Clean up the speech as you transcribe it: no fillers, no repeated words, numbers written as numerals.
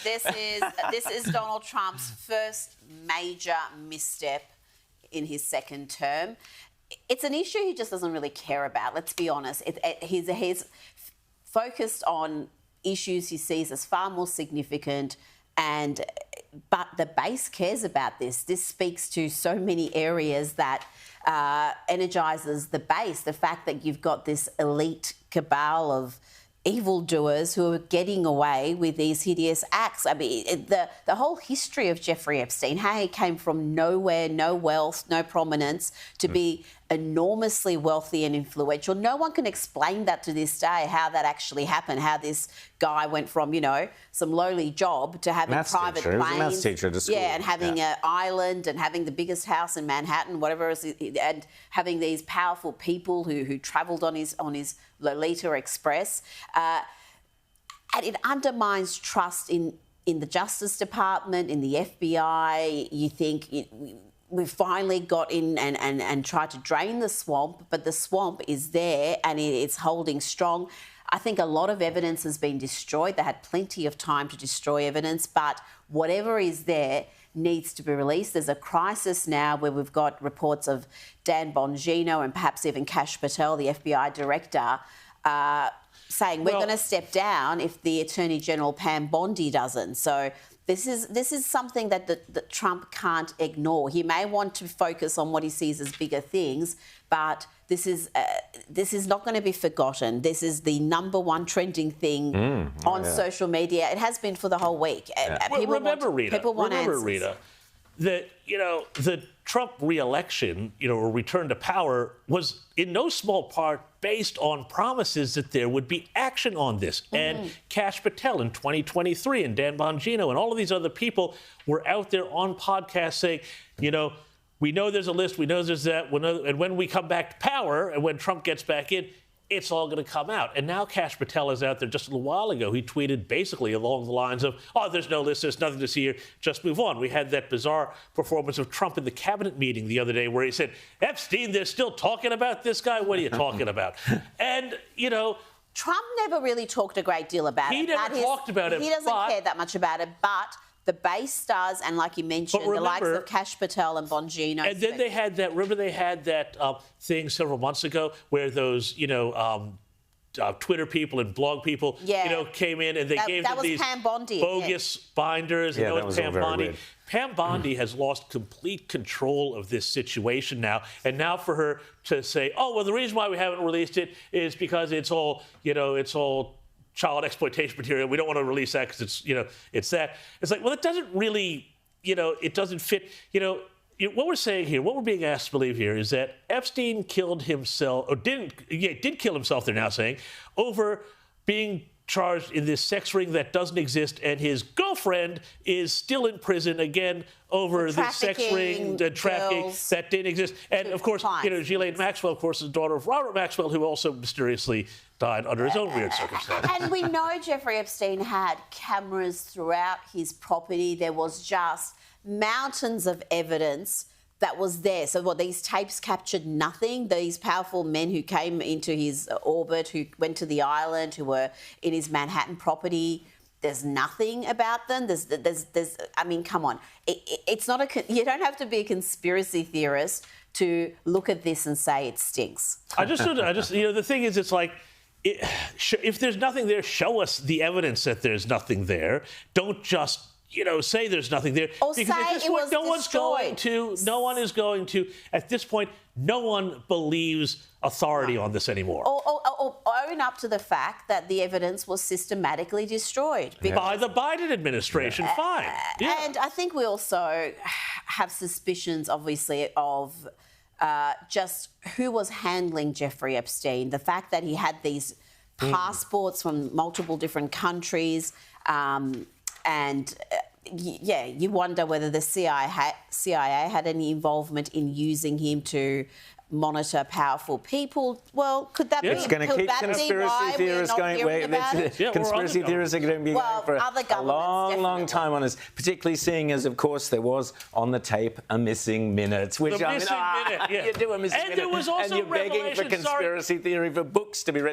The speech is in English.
This is Donald Trump's first major misstep in his second term. It's an issue he just doesn't really care about, let's be honest. He's focused on issues he sees as far more significant, but the base cares about this. This speaks to so many areas that energises the base. The fact that you've got this elite cabal of evildoers who are getting away with these hideous acts. I mean, the whole history of Jeffrey Epstein, how he came from nowhere, no wealth, no prominence, to be enormously wealthy and influential. No one can explain that to this day, how that actually happened, how this guy went from, some lowly job to having private planes. He was a maths teacher at school. Yeah, and having an island and having the biggest house in Manhattan, whatever it is, and having these powerful people who travelled on his Lolita Express. And it undermines trust in the Justice Department, in the FBI. You think we've finally got in and tried to drain the swamp, but the swamp is there and it's holding strong. I think a lot of evidence has been destroyed. They had plenty of time to destroy evidence, but whatever is there needs to be released. There's a crisis now where we've got reports of Dan Bongino and perhaps even Kash Patel, the FBI director, saying we're going to step down if the Attorney General Pam Bondi doesn't. So this is something that Trump can't ignore. He may want to focus on what he sees as bigger things, but this is not going to be forgotten. This is the number one trending thing on social media. It has been for the whole week. Remember, Rita, that the Trump re-election, or return to power, was in no small part based on promises that there would be action on this. And Kash Patel in 2023 and Dan Bongino and all of these other people were out there on podcasts saying, we know there's a list, we know there's that, and when we come back to power and when Trump gets back in, it's all going to come out. And now Kash Patel is out there. Just a little while ago, he tweeted basically along the lines of, there's no list, there's nothing to see here, just move on. We had that bizarre performance of Trump in the cabinet meeting the other day where he said, Epstein, they're still talking about this guy? What are you talking about? And, Trump never really talked a great deal about it. He never talked about it. He doesn't care that much about it, but the base does, and like you mentioned, the likes of Kash Patel and Bongino. And then they had that, thing several months ago where those, Twitter people and blog people, came in and they gave them these bogus binders. Yeah, that was Pam Bondi. Weird. Pam Bondi has lost complete control of this situation now. And now for her to say, the reason why we haven't released it is because it's all child exploitation material. We don't want to release that because it's that. It's like, well, it doesn't really, it doesn't fit. What we're saying here, what we're being asked to believe here is that Epstein killed himself, or did kill himself, they're now saying, over being charged in this sex ring that doesn't exist, and his girlfriend is still in prison again over this sex ring, the trafficking that didn't exist. And of course, Ghislaine Maxwell, of course, is the daughter of Robert Maxwell, who also mysteriously died under his own weird circumstances. And we know Jeffrey Epstein had cameras throughout his property. There was just mountains of evidence that was there. So these tapes captured nothing. These powerful men who came into his orbit, who went to the island, who were in his Manhattan property, there's nothing about them. I mean, come on. It's not you don't have to be a conspiracy theorist to look at this and say it stinks. The thing is, it's like, if there's nothing there, show us the evidence that there's nothing there. Don't just say there's nothing there. Or because say at this point, no one is going to, at this point, no one believes authority on this anymore. Or own up to the fact that the evidence was systematically destroyed. By the Biden administration, fine. Yeah. And I think we also have suspicions, obviously, of just who was handling Jeffrey Epstein. The fact that he had these passports from multiple different countries, you wonder whether the CIA had any involvement in using him to monitor powerful people. Well, could that be? It's going to keep conspiracy theorists going. Conspiracy theorists are going to be going for a long time on this, particularly seeing as, of course, there was on the tape a missing minute. Which you do a missing minute. You do a missing minute, there was also and you're begging for conspiracy theory for books to be written.